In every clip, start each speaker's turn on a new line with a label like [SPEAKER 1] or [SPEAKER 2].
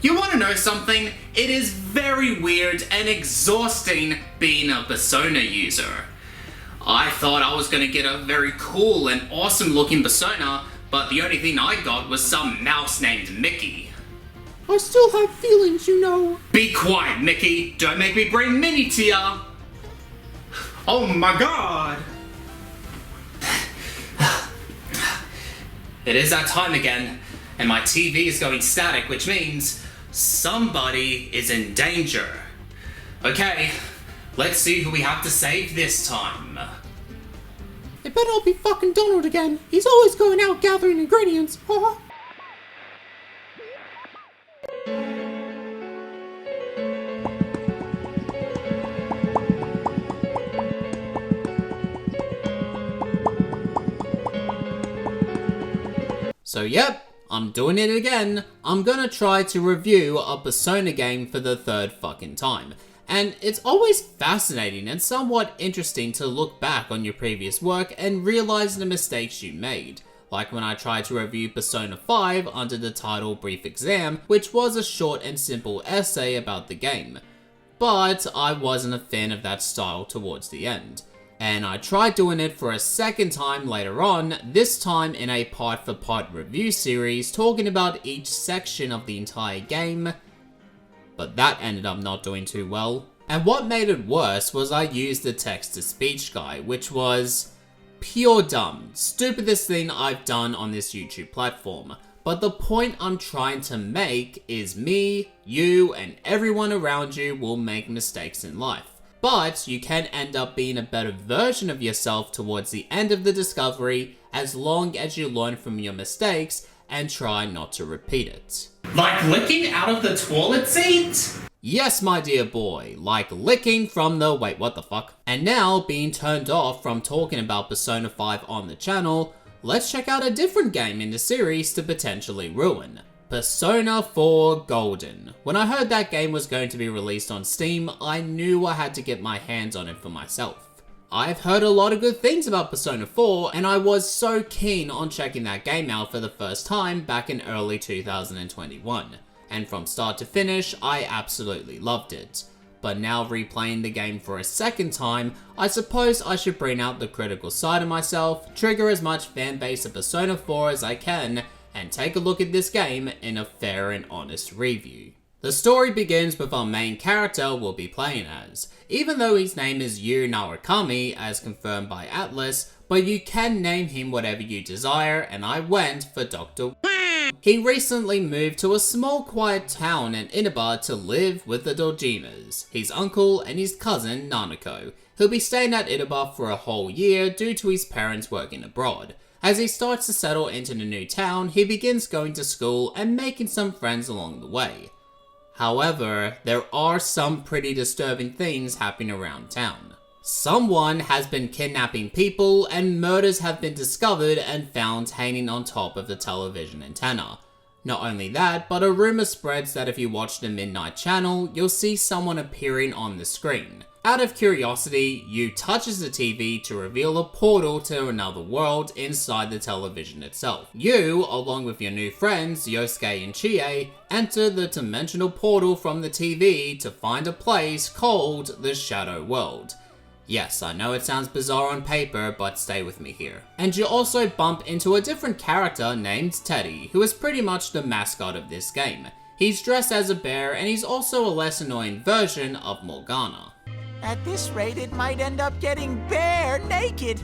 [SPEAKER 1] You want to know something? It is very weird and exhausting being a Persona user. I thought I was going to get a very cool and awesome looking Persona, but the only thing I got was some mouse named Mickey.
[SPEAKER 2] I still have feelings, you know.
[SPEAKER 1] Be quiet, Mickey! Don't make me bring Minnie to ya! Oh my god! It is that time again, and my TV is going static, which means somebody is in danger. Okay, let's see who we have to save this time.
[SPEAKER 2] It better not be fucking Donald again. He's always going out gathering ingredients.
[SPEAKER 3] So yep, I'm doing it again. I'm gonna try to review a Persona game for the third fucking time. And it's always fascinating and somewhat interesting to look back on your previous work and realize the mistakes you made. Like when I tried to review Persona 5 under the title Brief Exam, which was a short and simple essay about the game. But I wasn't a fan of that style towards the end. And I tried doing it for a second time later on, this time in a part-for-part review series talking about each section of the entire game, but that ended up not doing too well. And what made it worse was I used the text-to-speech guy, which was pure dumb, stupidest thing I've done on this YouTube platform. But the point I'm trying to make is me, you, and everyone around you will make mistakes in life. But you can end up being a better version of yourself towards the end of the discovery as long as you learn from your mistakes and try not to repeat it.
[SPEAKER 1] Like licking out of the toilet seat?
[SPEAKER 3] Yes, my dear boy, like licking from the wait, what the fuck? And now, being turned off from talking about Persona 5 on the channel, let's check out a different game in the series to potentially ruin. Persona 4 Golden. When I heard that game was going to be released on Steam, I knew I had to get my hands on it for myself. I've heard a lot of good things about Persona 4, and I was so keen on checking that game out for the first time back in early 2021. And from start to finish, I absolutely loved it. But now replaying the game for a second time, I suppose I should bring out the critical side of myself, trigger as much fanbase of Persona 4 as I can, and take a look at this game in a fair and honest review. The story begins with our main character we'll be playing as, even though his name is Yu Narukami as confirmed by Atlas, but you can name him whatever you desire, and I went for Dr. He recently moved to a small quiet town in Inaba to live with the Dojimas, his uncle and his cousin Nanako. He'll be staying at Inaba for a whole year due to his parents working abroad. As he starts to settle into the new town, he begins going to school and making some friends along the way. However, there are some pretty disturbing things happening around town. Someone has been kidnapping people and murders have been discovered and found hanging on top of the television antenna. Not only that, but a rumor spreads that if you watch the Midnight Channel, you'll see someone appearing on the screen. Out of curiosity, Yu touches the TV to reveal a portal to another world inside the television itself. You, along with your new friends Yosuke and Chie, enter the dimensional portal from the TV to find a place called the Shadow World. Yes, I know it sounds bizarre on paper, but stay with me here. And you also bump into a different character named Teddy, who is pretty much the mascot of this game. He's dressed as a bear, and he's also a less annoying version of Morgana.
[SPEAKER 4] At this rate, it might end up getting bare naked.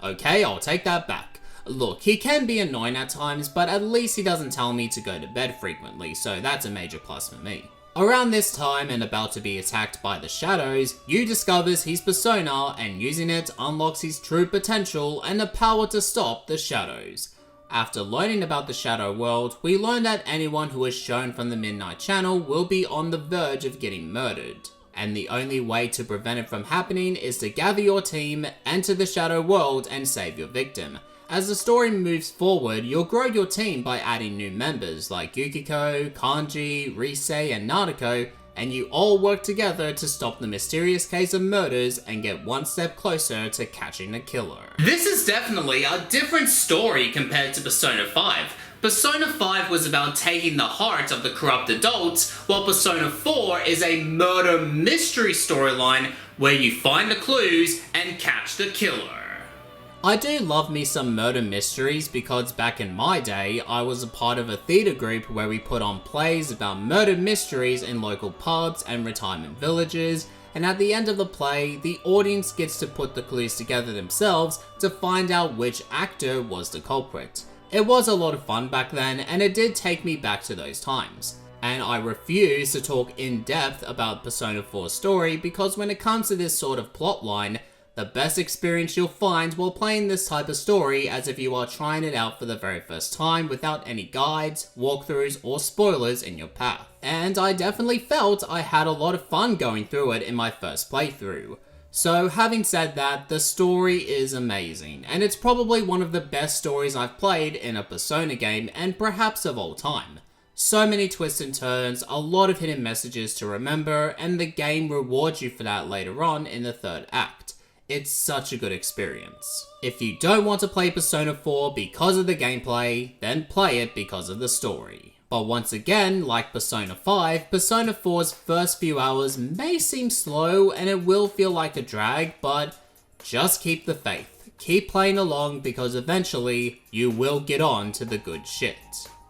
[SPEAKER 3] Okay, I'll take that back. Look, he can be annoying at times, but at least he doesn't tell me to go to bed frequently, so that's a major plus for me. Around this time and about to be attacked by the shadows, Yu discovers his persona and using it unlocks his true potential and the power to stop the shadows. After learning about the Shadow World, we learn that anyone who is shown from the Midnight Channel will be on the verge of getting murdered. And the only way to prevent it from happening is to gather your team, enter the Shadow World, and save your victim. As the story moves forward, you'll grow your team by adding new members like Yukiko, Kanji, Rise, and Nanako, and you all work together to stop the mysterious case of murders and get one step closer to catching the killer.
[SPEAKER 1] This is definitely a different story compared to Persona 5. Persona 5 was about taking the heart of the corrupt adults, while Persona 4 is a murder mystery storyline where you find the clues and catch the killer.
[SPEAKER 3] I do love me some murder mysteries because back in my day, I was a part of a theatre group where we put on plays about murder mysteries in local pubs and retirement villages, and at the end of the play, the audience gets to put the clues together themselves to find out which actor was the culprit. It was a lot of fun back then, and it did take me back to those times. And I refuse to talk in depth about Persona 4's story because when it comes to this sort of plotline, the best experience you'll find while playing this type of story as if you are trying it out for the very first time without any guides, walkthroughs, or spoilers in your path. And I definitely felt I had a lot of fun going through it in my first playthrough. So having said that, the story is amazing, and it's probably one of the best stories I've played in a Persona game and perhaps of all time. So many twists and turns, a lot of hidden messages to remember, and the game rewards you for that later on in the third act. It's such a good experience. If you don't want to play Persona 4 because of the gameplay, then play it because of the story. But once again, like Persona 5, Persona 4's first few hours may seem slow and it will feel like a drag, but just keep the faith. Keep playing along because eventually you will get on to the good shit.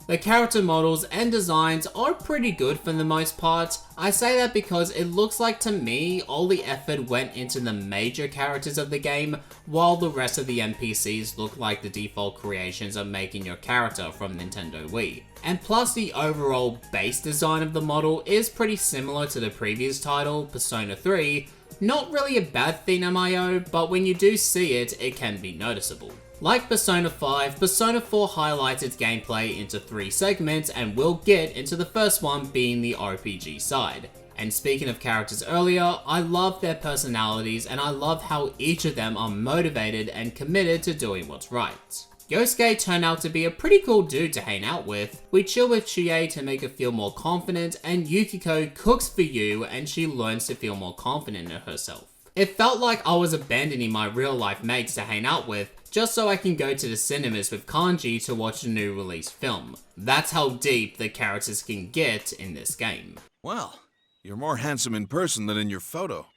[SPEAKER 3] The character models and designs are pretty good for the most part. I say that because it looks like to me all the effort went into the major characters of the game, while the rest of the NPCs look like the default creations of making your character from Nintendo Wii. And plus the overall base design of the model is pretty similar to the previous title, Persona 3. Not really a bad thing MIO, but when you do see it, it can be noticeable. Like Persona 5, Persona 4 highlights its gameplay into 3 segments and we'll get into the first one being the RPG side. And speaking of characters earlier, I love their personalities and I love how each of them are motivated and committed to doing what's right. Yosuke turned out to be a pretty cool dude to hang out with. We chill with Chie to make her feel more confident, and Yukiko cooks for you and she learns to feel more confident in herself. It felt like I was abandoning my real life mates to hang out with, just so I can go to the cinemas with Kanji to watch a new release film. That's how deep the characters can get in this game.
[SPEAKER 5] Well, you're more handsome in person than in your photo.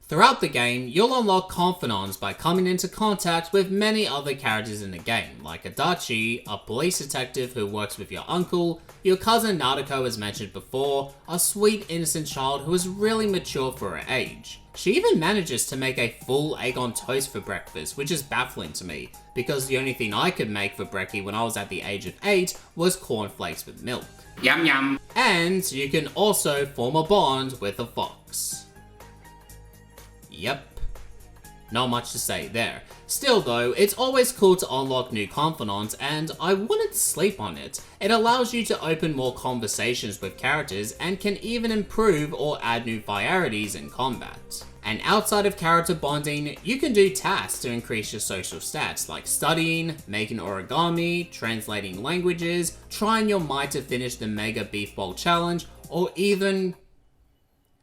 [SPEAKER 3] Throughout the game, you'll unlock confidants by coming into contact with many other characters in the game, like Adachi, a police detective who works with your uncle, your cousin Naruto as mentioned before, a sweet innocent child who is really mature for her age. She even manages to make a full egg on toast for breakfast, which is baffling to me, because the only thing I could make for brekkie when I was at the age of 8 was cornflakes with milk.
[SPEAKER 1] Yum yum.
[SPEAKER 3] And you can also form a bond with a fox. Yep. Not much to say there. Still though, it's always cool to unlock new confidants and I wouldn't sleep on it. It allows you to open more conversations with characters and can even improve or add new varieties in combat. And outside of character bonding, you can do tasks to increase your social stats like studying, making origami, translating languages, trying your might to finish the Mega Beef Bowl Challenge, or even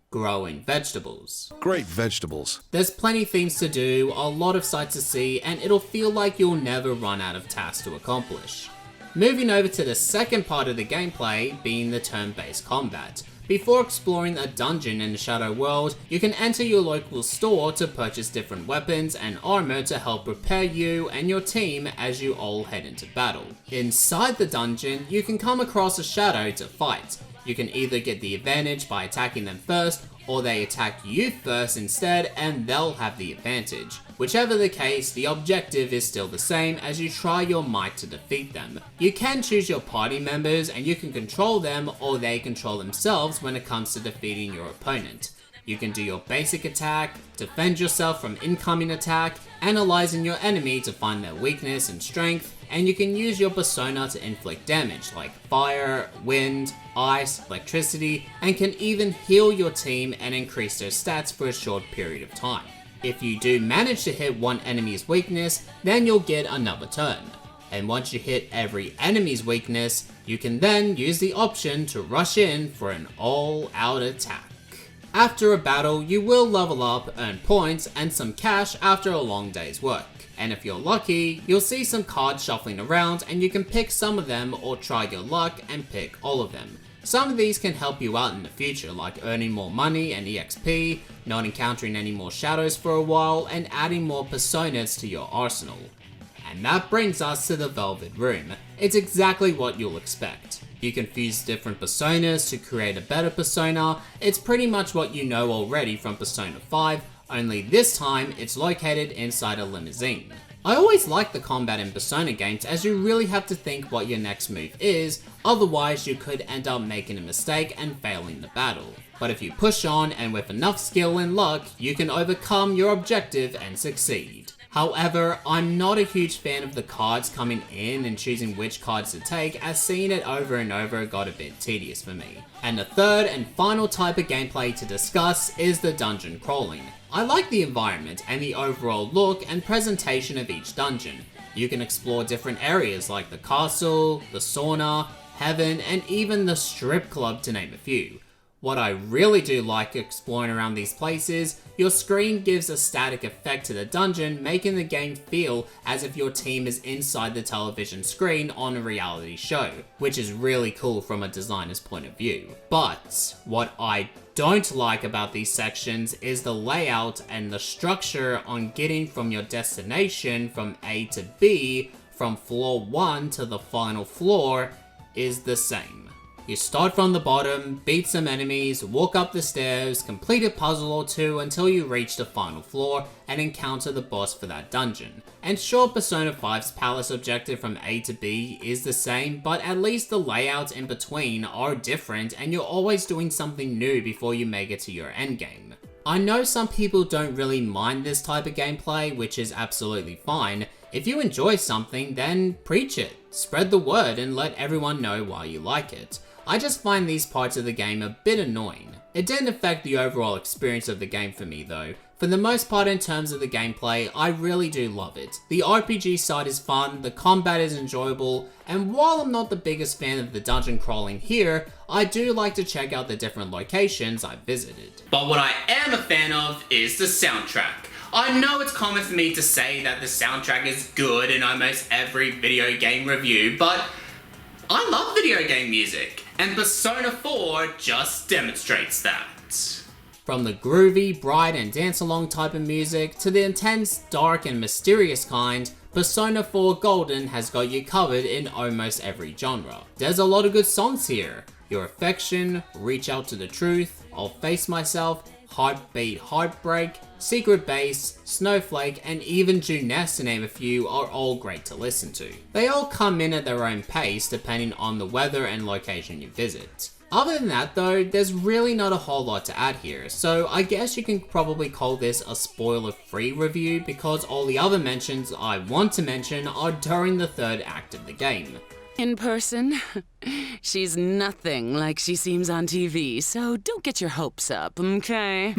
[SPEAKER 3] growing vegetables.
[SPEAKER 5] Great vegetables.
[SPEAKER 3] There's plenty things to do, a lot of sights to see, and it'll feel like you'll never run out of tasks to accomplish. Moving over to the second part of the gameplay, being the turn-based combat. Before exploring a dungeon in the Shadow World, you can enter your local store to purchase different weapons and armor to help prepare you and your team as you all head into battle. Inside the dungeon, you can come across a shadow to fight. You can either get the advantage by attacking them first, or they attack you first instead and they'll have the advantage. Whichever the case, the objective is still the same as you try your might to defeat them. You can choose your party members and you can control them or they control themselves when it comes to defeating your opponent. You can do your basic attack, defend yourself from incoming attack, analyzing your enemy to find their weakness and strength, and you can use your persona to inflict damage like fire, wind, ice, electricity, and can even heal your team and increase their stats for a short period of time. If you do manage to hit one enemy's weakness, then you'll get another turn. and once you hit every enemy's weakness, you can then use the option to rush in for an all-out attack. After a battle, you will level up, earn points, and some cash after a long day's work. And if you're lucky, you'll see some cards shuffling around and you can pick some of them or try your luck and pick all of them. Some of these can help you out in the future, like earning more money and EXP, not encountering any more shadows for a while, and adding more personas to your arsenal. And that brings us to the Velvet Room. It's exactly what you'll expect. You can fuse different personas to create a better persona. It's pretty much what you know already from Persona 5, only this time it's located inside a limousine. I always like the combat in Persona games as you really have to think what your next move is, otherwise you could end up making a mistake and failing the battle. But if you push on and with enough skill and luck, you can overcome your objective and succeed. However, I'm not a huge fan of the cards coming in and choosing which cards to take, as seeing it over and over got a bit tedious for me. And the third and final type of gameplay to discuss is the dungeon crawling. I like the environment and the overall look and presentation of each dungeon. You can explore different areas like the castle, the sauna, heaven, and even the strip club, to name a few. What I really do like exploring around these places, your screen gives a static effect to the dungeon, making the game feel as if your team is inside the television screen on a reality show, which is really cool from a designer's point of view. But what I don't like about these sections is the layout and the structure on getting from your destination from A to B, from floor 1 to the final floor, is the same. You start from the bottom, beat some enemies, walk up the stairs, complete a puzzle or two until you reach the final floor and encounter the boss for that dungeon. And sure, Persona 5's palace objective from A to B is the same, but at least the layouts in between are different and you're always doing something new before you make it to your endgame. I know some people don't really mind this type of gameplay, which is absolutely fine. If you enjoy something, then preach it, spread the word, and let everyone know why you like it. I just find these parts of the game a bit annoying. It didn't affect the overall experience of the game for me though. For the most part, in terms of the gameplay, I really do love it. The RPG side is fun, the combat is enjoyable, and while I'm not the biggest fan of the dungeon crawling here, I do like to check out the different locations I've visited.
[SPEAKER 1] But what I am a fan of is the soundtrack. I know it's common for me to say that the soundtrack is good in almost every video game review, but I love video game music, and Persona 4 just demonstrates that.
[SPEAKER 3] From the groovy, bright and dance-along type of music to the intense, dark and mysterious kind, Persona 4 Golden has got you covered in almost every genre. There's a lot of good songs here. Your Affection, Reach Out to the Truth, I'll Face Myself, Heartbeat Heartbreak, Secret Base, Snowflake, and even Juness, to name a few, are all great to listen to. They all come in at their own pace depending on the weather and location you visit. Other than that though, there's really not a whole lot to add here, so I guess you can probably call this a spoiler-free review because all the other mentions I want to mention are during the third act of the game.
[SPEAKER 6] In person, she's nothing like she seems on TV, so don't get your hopes up, okay?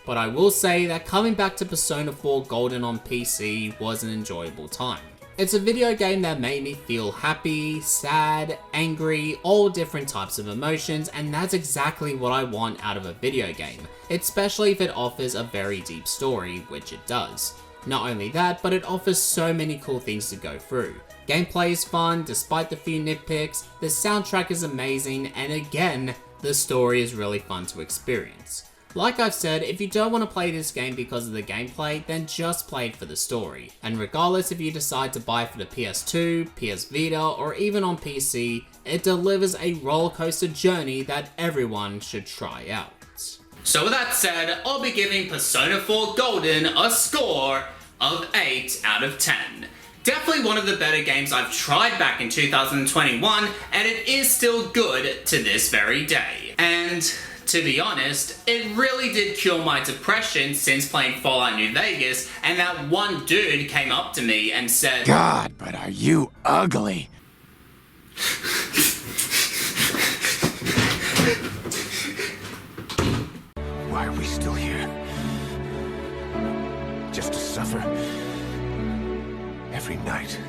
[SPEAKER 3] But I will say that coming back to Persona 4 Golden on PC was an enjoyable time. It's a video game that made me feel happy, sad, angry, all different types of emotions, and that's exactly what I want out of a video game, especially if it offers a very deep story, which it does. Not only that, but it offers so many cool things to go through. Gameplay is fun, despite the few nitpicks, the soundtrack is amazing, and again, the story is really fun to experience. Like I've said, if you don't want to play this game because of the gameplay, then just play it for the story. And regardless if you decide to buy for the PS2, PS Vita, or even on PC, it delivers a rollercoaster journey that everyone should try out.
[SPEAKER 1] So with that said, I'll be giving Persona 4 Golden a score of 8 out of 10. Definitely one of the better games I've tried back in 2021, and it is still good to this very day. And to be honest, it really did cure my depression since playing Fallout New Vegas, and that one dude came up to me and said,
[SPEAKER 4] God, but are you ugly? Why are we still here? Just to suffer every night.